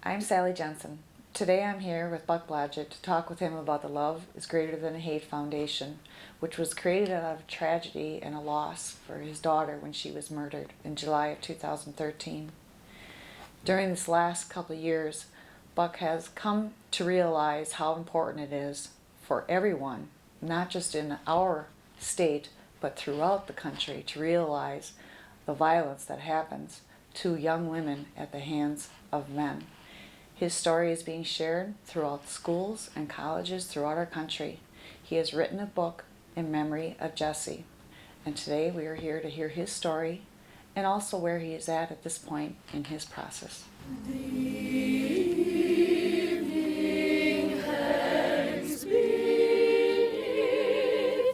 I'm Sally Jensen. Today I'm here with Buck Blodgett to talk with him about the Love is Greater Than Hate Foundation, which was created out of tragedy and a loss for his daughter when she was murdered in July of 2013. During this last couple of years, Buck has come to realize how important it is for everyone, not just in our state, but throughout the country, to realize the violence that happens to young women at the hands of men. His story is being shared throughout schools and colleges throughout our country. He has written a book in memory of Jesse, and today we are here to hear his story and also where he is at this point in his process. The evening hangs beneath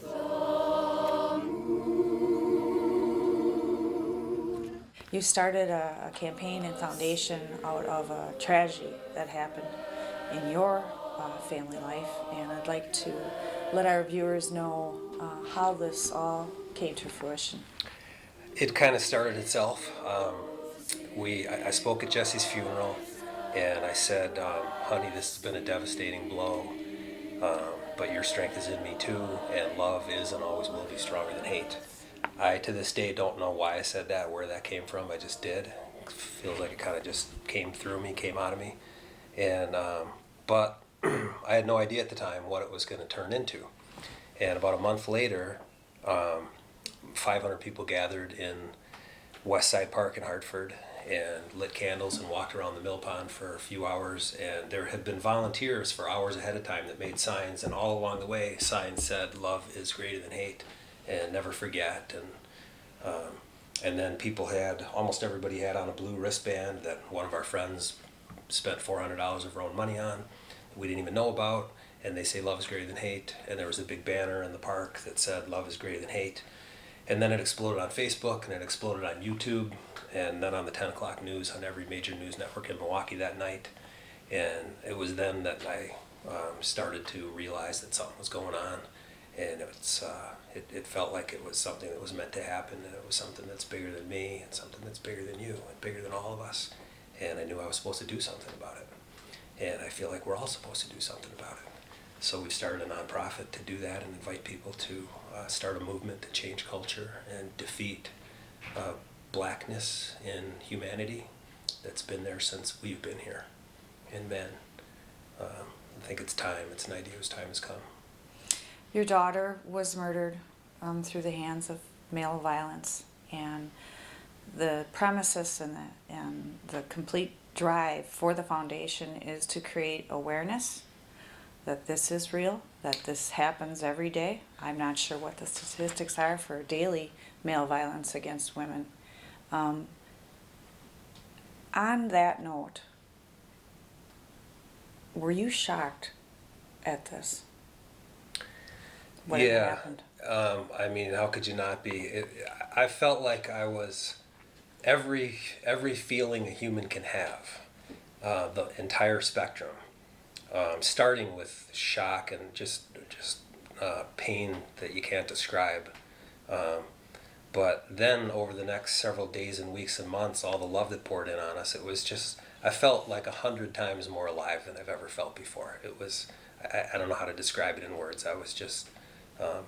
the moon. You started a campaign and foundation out of a tragedy that happened in your family life, and I'd like to let our viewers know how this all came to fruition. It kind of started itself. I spoke at Jesse's funeral, and I said, honey, this has been a devastating blow, but your strength is in me too, and love is and always will be stronger than hate. I, to this day, don't know why I said that, where that came from. I just did. It feels like it kind of just came through me, came out of me. And but I had no idea at the time what it was going to turn into. And about a month later, 500 people gathered in West Side Park in Hartford and lit candles and walked around the mill pond for a few hours. And there had been volunteers for hours ahead of time that made signs, and all along the way, signs said, "Love is greater than hate," and "Never forget." And then people had, almost everybody had on a blue wristband that one of our friends spent $400 of her own money on, we didn't even know about, and they say love is greater than hate. And there was a big banner in the park that said love is greater than hate. And then it exploded on Facebook, and it exploded on YouTube, and then on the 10 o'clock news on every major news network in Milwaukee that night. And it was then that I started to realize that something was going on, and it felt like it was something that was meant to happen, and it was something that's bigger than me, and something that's bigger than you, and bigger than all of us. And I knew I was supposed to do something about it. And I feel like we're all supposed to do something about it. So we've started a nonprofit to do that and invite people to start a movement to change culture and defeat blackness in humanity that's been there since we've been here in men. I think it's time. It's an idea whose time has come. Your daughter was murdered through the hands of male violence, and the premises and the complete drive for the foundation is to create awareness that this is real, that this happens every day. I'm not sure what the statistics are for daily male violence against women. On that note, were you shocked at this? What had happened? I mean, how could you not be? I felt like I was every feeling a human can have, the entire spectrum, starting with shock and just pain that you can't describe. But then over the next several days and weeks and months, all the love that poured in on us, it was just, I felt like 100 times more alive than I've ever felt before. It was, I don't know how to describe it in words. I was just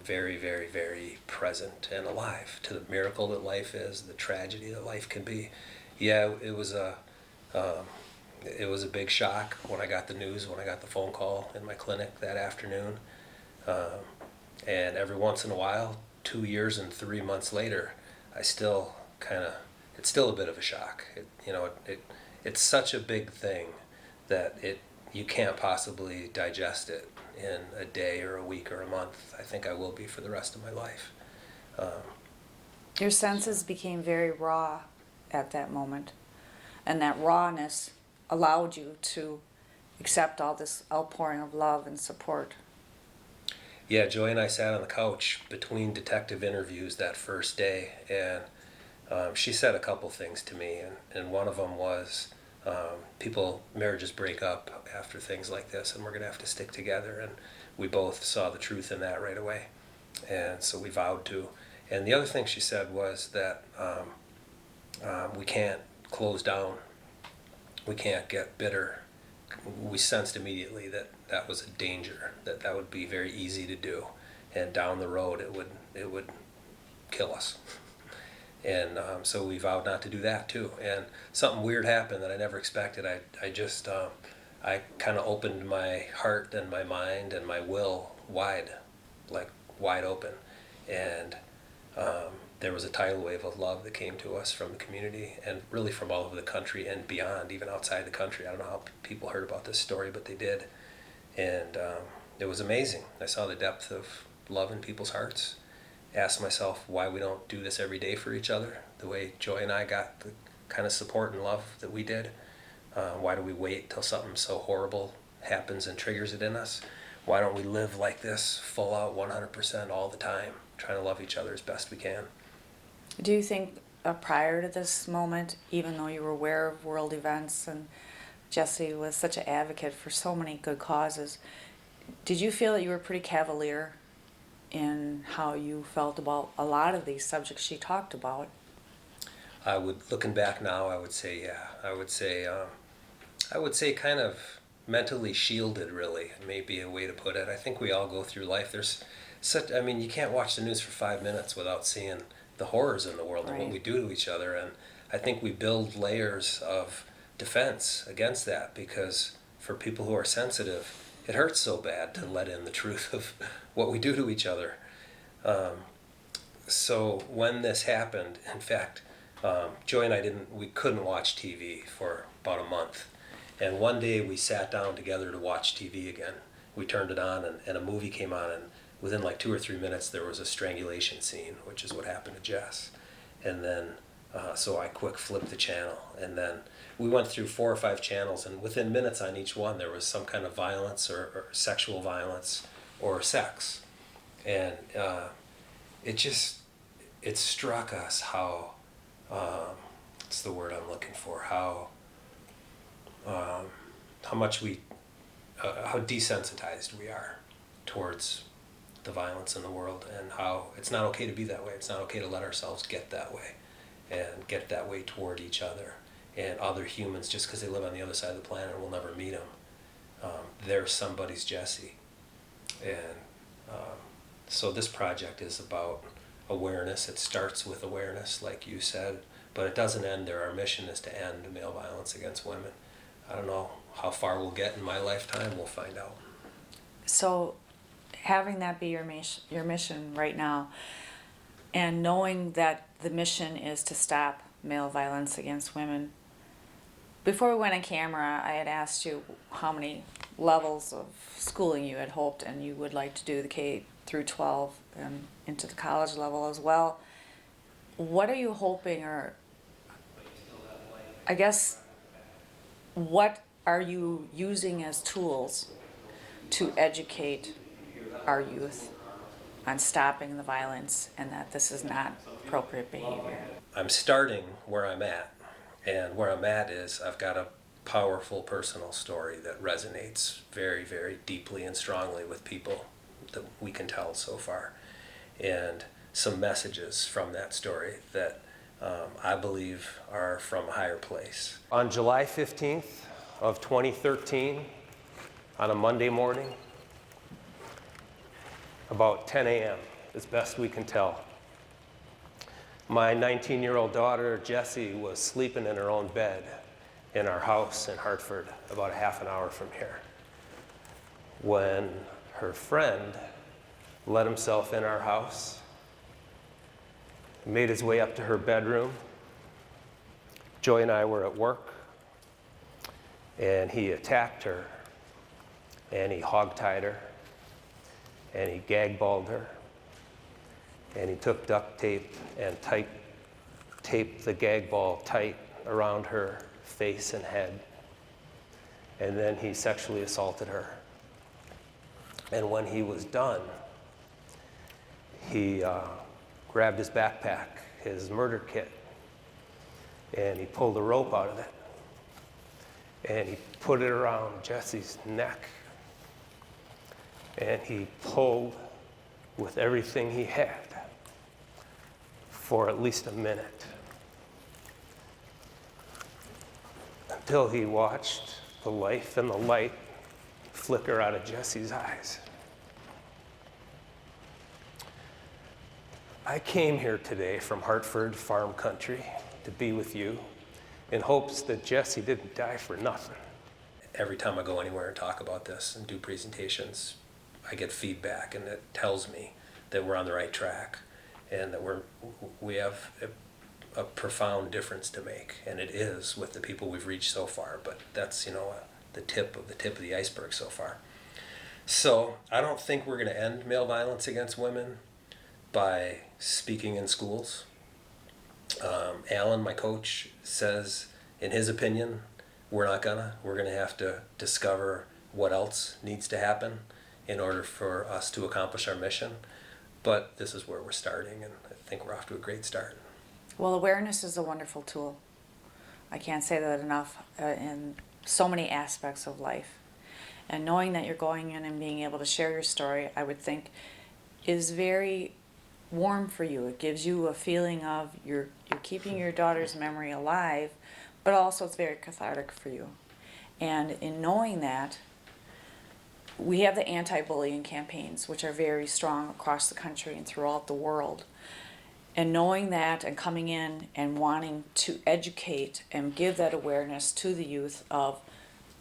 very, very, very present and alive to the miracle that life is, the tragedy that life can be. Yeah, it was a big shock when I got the news, when I got the phone call in my clinic that afternoon. And every once in a while, 2 years and 3 months later, it's still a bit of a shock. It's such a big thing that you can't possibly digest it in a day or a week or a month. I think I will be for the rest of my life. Your senses became very raw at that moment, and that rawness allowed you to accept all this outpouring of love and support. Yeah, Joy and I sat on the couch between detective interviews that first day, and she said a couple things to me, and one of them was, marriages break up after things like this, and we're going to have to stick together, and we both saw the truth in that right away, and so we vowed to. And the other thing she said was that we can't close down we can't get bitter. We sensed immediately that that was a danger, that that would be very easy to do, and down the road it would kill us. And so we vowed not to do that too. And something weird happened that I never expected. I just I kind of opened my heart and my mind and my will wide, like wide open, and there was a tidal wave of love that came to us from the community and really from all over the country and beyond, even outside the country. I don't know how people heard about this story, but they did. And it was amazing. I saw the depth of love in people's hearts. Asked myself why we don't do this every day for each other, the way Joy and I got the kind of support and love that we did. Why do we wait till something so horrible happens and triggers it in us? Why don't we live like this, full out 100% all the time, trying to love each other as best we can? Do you think prior to this moment, even though you were aware of world events and Jesse was such an advocate for so many good causes, did you feel that you were pretty cavalier in how you felt about a lot of these subjects she talked about? Looking back now, I would say, yeah. I would say kind of mentally shielded, really, may be a way to put it. I think we all go through life. I mean, you can't watch the news for 5 minutes without seeing the horrors in the world and what we do to each other. And I think we build layers of defense against that, because for people who are sensitive, it hurts so bad to let in the truth of what we do to each other. So when this happened, in fact, Joy and I we couldn't watch TV for about a month. And one day we sat down together to watch TV again. We turned it on and a movie came on, and within like 2 or 3 minutes there was a strangulation scene, which is what happened to Jess. And then, so I quick flipped the channel, and then we went through 4 or 5 channels, and within minutes on each one there was some kind of violence or sexual violence or sex. And it struck us how, what's the word I'm looking for, how much how desensitized we are towards the violence in the world, and how it's not okay to be that way. It's not okay to let ourselves get that way and get that way toward each other and other humans just because they live on the other side of the planet and we'll never meet them. They're somebody's Jesse. And so this project is about awareness. It starts with awareness, like you said, but it doesn't end there. Our mission is to end male violence against women. I don't know how far we'll get in my lifetime. We'll find out. So having that be your mission right now, and knowing that the mission is to stop male violence against women, before we went on camera, I had asked you how many levels of schooling you had hoped and you would like to do, the K through 12 and into the college level as well. What are you hoping, or I guess, what are you using as tools to educate our youth on stopping the violence and that this is not appropriate behavior? I'm starting where I'm at, and where I'm at is I've got a powerful personal story that resonates very, very deeply and strongly with people that we can tell so far, and some messages from that story that I believe are from a higher place. On July 15th of 2013, on a Monday morning, about 10 a.m., as best we can tell, my 19-year-old daughter, Jessie, was sleeping in her own bed in our house in Hartford, about a half an hour from here, when her friend let himself in our house, made his way up to her bedroom. Joy and I were at work, and he attacked her, and he hogtied her, and he gag-balled her, and he took duct tape and taped the gag ball tight around her face and head, and then he sexually assaulted her. And when he was done, he grabbed his backpack, his murder kit, and he pulled a rope out of it, and he put it around Jesse's neck, and he pulled with everything he had for at least a minute. till he watched the life and the light flicker out of Jesse's eyes. I came here today from Hartford farm country to be with you in hopes that Jesse didn't die for nothing. Every time I go anywhere and talk about this and do presentations, I get feedback, and it tells me that we're on the right track and that we have a profound difference to make, and it is with the people we've reached so far. But that's the tip of the iceberg so far. So I don't think we're going to end male violence against women by speaking in schools. Alan, my coach, says in his opinion we're going to have to discover what else needs to happen in order for us to accomplish our mission. But this is where we're starting, and I think we're off to a great start. Well, awareness is a wonderful tool. I can't say that enough in so many aspects of life. And knowing that you're going in and being able to share your story, I would think, is very warm for you. It gives you a feeling of you're keeping your daughter's memory alive, but also it's very cathartic for you. And in knowing that, we have the anti-bullying campaigns, which are very strong across the country and throughout the world. And knowing that and coming in and wanting to educate and give that awareness to the youth of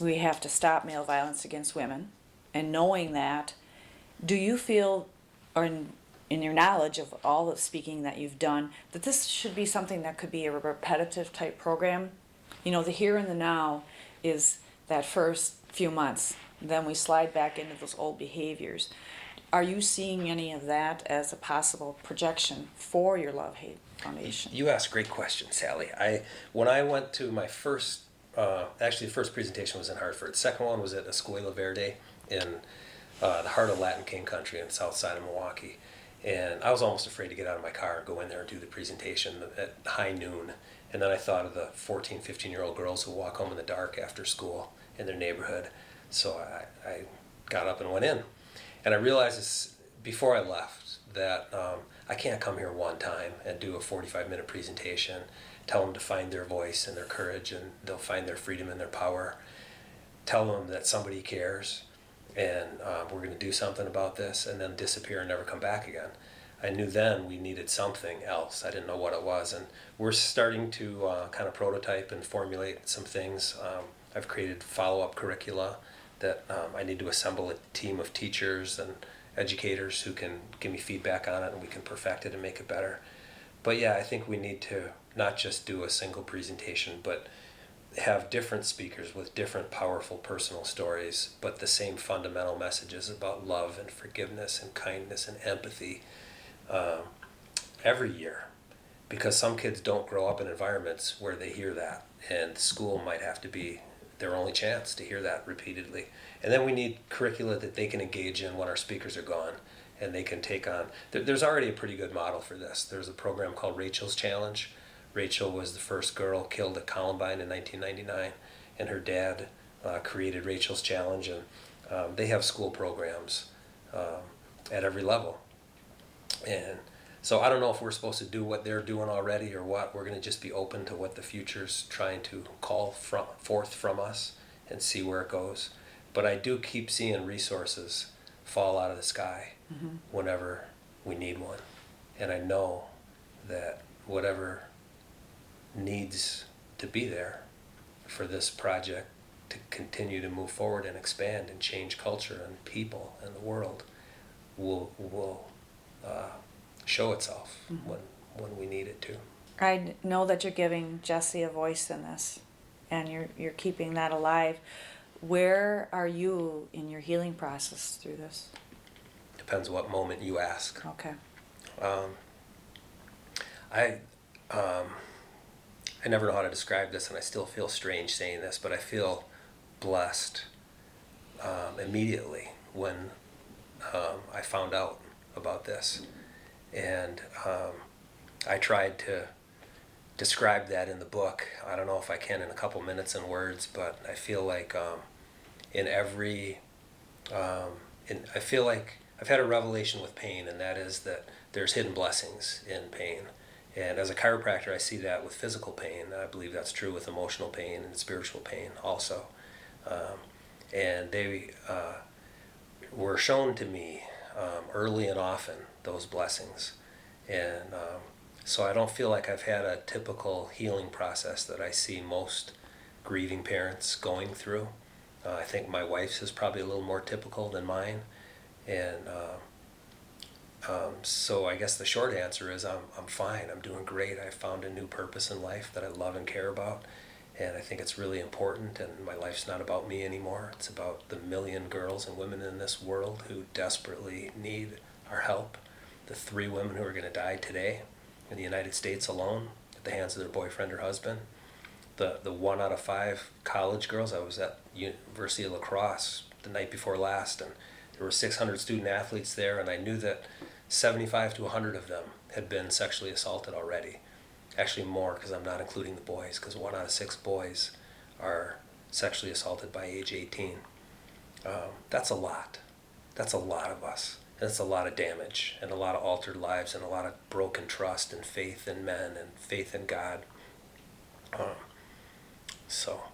we have to stop male violence against women, and knowing that, do you feel, or in your knowledge of all the speaking that you've done, that this should be something that could be a repetitive type program? The here and the now is that first few months. Then we slide back into those old behaviors. Are you seeing any of that as a possible projection for your Love Hate Foundation? You asked a great question, Sally. When I went to my first, actually the first presentation was in Hartford. The second one was at Escuela Verde in the heart of Latin King country on the south side of Milwaukee. And I was almost afraid to get out of my car and go in there and do the presentation at high noon. And then I thought of the 14, 15-year-old girls who walk home in the dark after school in their neighborhood. So I got up and went in. And I realized this before I left that I can't come here one time and do a 45-minute presentation, tell them to find their voice and their courage, and they'll find their freedom and their power. Tell them that somebody cares, and we're going to do something about this, and then disappear and never come back again. I knew then we needed something else. I didn't know what it was, and we're starting to kind of prototype and formulate some things. I've created follow-up curricula that I need to assemble a team of teachers and educators who can give me feedback on it, and we can perfect it and make it better. But yeah, I think we need to not just do a single presentation, but have different speakers with different powerful personal stories, but the same fundamental messages about love and forgiveness and kindness and empathy every year. Because some kids don't grow up in environments where they hear that, and school might have to be their only chance to hear that repeatedly. And then we need curricula that they can engage in when our speakers are gone, and they can take on. There's already a pretty good model for this. There's a program called Rachel's Challenge. Rachel was the first girl killed at Columbine in 1999, and her dad created Rachel's Challenge, and they have school programs at every level. And so I don't know if we're supposed to do what they're doing already or what. We're going to just be open to what the future's trying to call forth from us and see where it goes. But I do keep seeing resources fall out of the sky whenever we need one. And I know that whatever needs to be there for this project to continue to move forward and expand and change culture and people and the world will show itself when we need it to. I know that you're giving Jesse a voice in this, and you're keeping that alive. Where are you in your healing process through this? Depends what moment you ask. Okay. I never know how to describe this, and I still feel strange saying this, but I feel blessed immediately when I found out about this. And I tried to describe that in the book. I don't know if I can in a couple minutes and words, but I feel like I feel like I've had a revelation with pain, and that is that there's hidden blessings in pain. And as a chiropractor, I see that with physical pain. I believe that's true with emotional pain and spiritual pain also. And they were shown to me early and often, those blessings. And so I don't feel like I've had a typical healing process that I see most grieving parents going through. I think my wife's is probably a little more typical than mine. And so I guess the short answer is I'm fine. I'm doing great. I found a new purpose in life that I love and care about. And I think it's really important, and my life's not about me anymore. It's about the million girls and women in this world who desperately need our help. The 3 women who are going to die today in the United States alone at the hands of their boyfriend or husband. The 1 out of 5 college girls. I was at University of La Crosse the night before last, and there were 600 student athletes there, and I knew that 75 to 100 of them had been sexually assaulted already. Actually more, because I'm not including the boys, because 1 out of 6 boys are sexually assaulted by age 18. That's a lot. That's a lot of us. And it's a lot of damage, and a lot of altered lives, and a lot of broken trust and faith in men and faith in God. So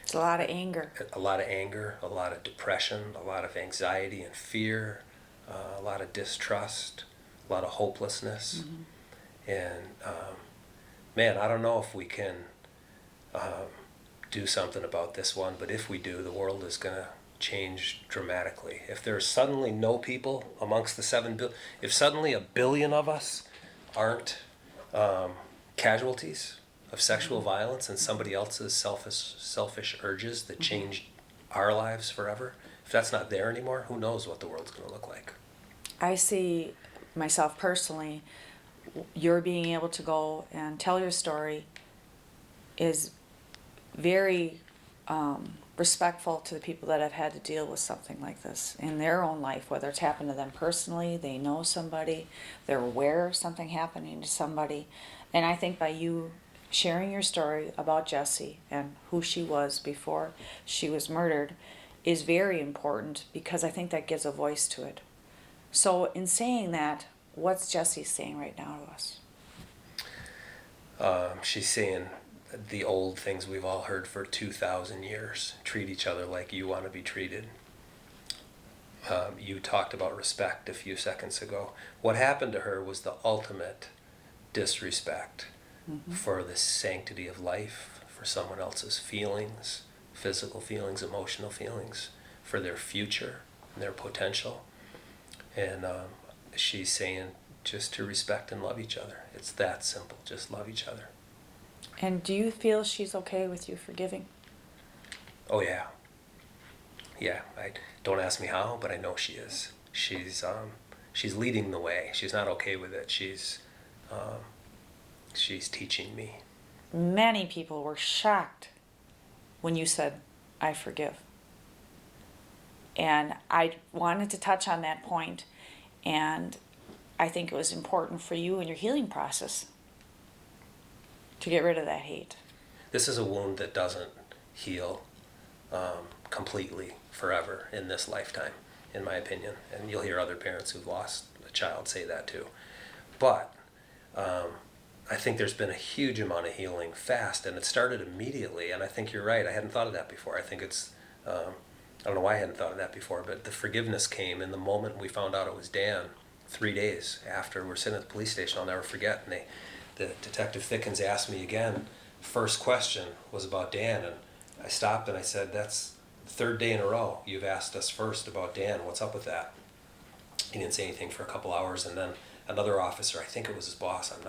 It's a lot of anger. a lot of anger, a lot of depression, a lot of anxiety and fear, a lot of distrust, a lot of hopelessness. And man, I don't know if we can do something about this one, but if we do, the world is going to change dramatically. If there's suddenly no people amongst the 7 billion, if suddenly 1 billion of us aren't casualties of sexual violence and somebody else's selfish urges that change our lives forever, if that's not there anymore, who knows what the world's going to look like. I see myself personally, your being able to go and tell your story is very respectful to the people that have had to deal with something like this in their own life, whether it's happened to them personally, they know somebody, they're aware of something happening to somebody. And I think by you sharing your story about Jessie and who she was before she was murdered is very important, because I think that gives a voice to it. So in saying that, what's Jessie saying right now to us? She's saying the old things we've all heard for 2,000 years. Treat each other like you want to be treated. You talked about respect a few seconds ago. What happened to her was the ultimate disrespect for the sanctity of life, for someone else's feelings, physical feelings, emotional feelings, for their future and their potential. And she's saying just to respect and love each other. It's that simple. Just love each other. And do you feel she's okay with you forgiving? Oh yeah. Yeah. Don't ask me how, but I know she is. She's leading the way. She's not okay with it. She's teaching me. Many people were shocked when you said, "I forgive." And I wanted to touch on that point, and I think it was important for you in your healing process to get rid of that hate. This is a wound that doesn't heal completely forever in this lifetime, in my opinion. And you'll hear other parents who've lost a child say that too. But I think there's been a huge amount of healing fast, and it started immediately. And I think you're right. I hadn't thought of that before. I think it's, I don't know why I hadn't thought of that before, but the forgiveness came in the moment we found out it was Dan. 3 days after, we're sitting at the police station, I'll never forget, and the Detective Thickens asked me again. First question was about Dan, and I stopped and I said, "That's the 3rd day in a row you've asked us first about Dan. What's up with that?" He didn't say anything for a couple hours, and then another officer, I think it was his boss, I'm